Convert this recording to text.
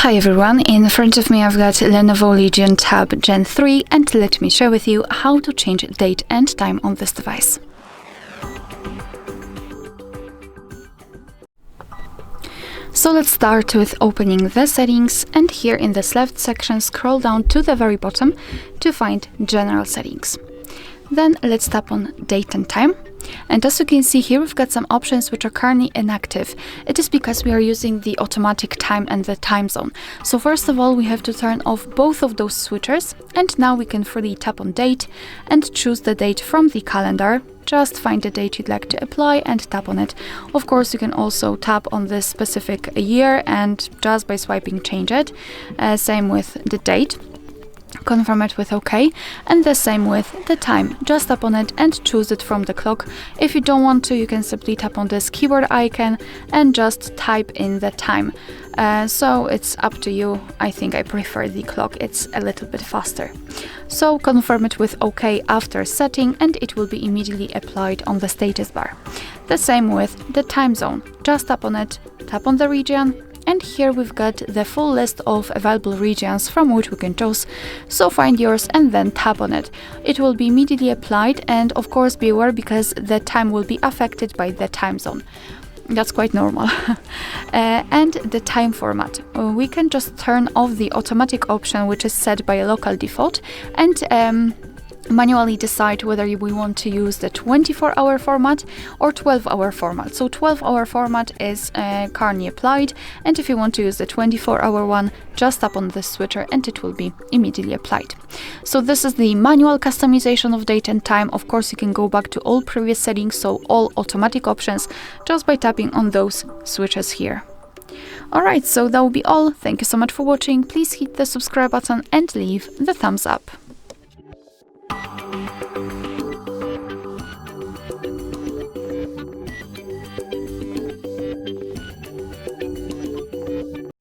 Hi everyone, in front of me I've got LENOVO Legion Tab Gen 3 and let me share with you how to change date and time on this device. So let's start with opening the settings, and here in this left section scroll down to the very bottom to find General Settings. Then let's tap on Date and Time. And as you can see here, we've got some options which are currently inactive. It is because we are using the automatic time and the time zone. So first of all, we have to turn off both of those switchers, and now we can freely tap on Date and choose the date from the calendar. Just find the date you'd like to apply and tap on it. Of course, you can also tap on this specific year and just by swiping change it. Same with the date. Confirm it with OK, and the same with the time. Just tap on it and choose it from the clock. If you don't want to, you can simply tap on this keyboard icon and just type in the time. So it's up to you. I think I prefer the clock, it's a little bit faster. So confirm it with OK after setting and it will be immediately applied on the status bar. The same with the time zone. Just tap on it, tap on the region, and here we've got the full list of available regions from which we can choose. So find yours and then tap on it. It will be immediately applied, and of course be aware because the time will be affected by the time zone. That's quite normal. And the time format. We can just turn off the automatic option which is set by a local default and manually decide whether we want to use the 24-hour format or 12-hour format. So 12-hour format is currently applied, and if you want to use the 24-hour one, just tap on the switcher and it will be immediately applied. So this is the manual customization of date and time. Of course, you can go back to all previous settings, so all automatic options, just by tapping on those switches here. Alright, so that will be all. Thank you so much for watching. Please hit the subscribe button and leave the thumbs up.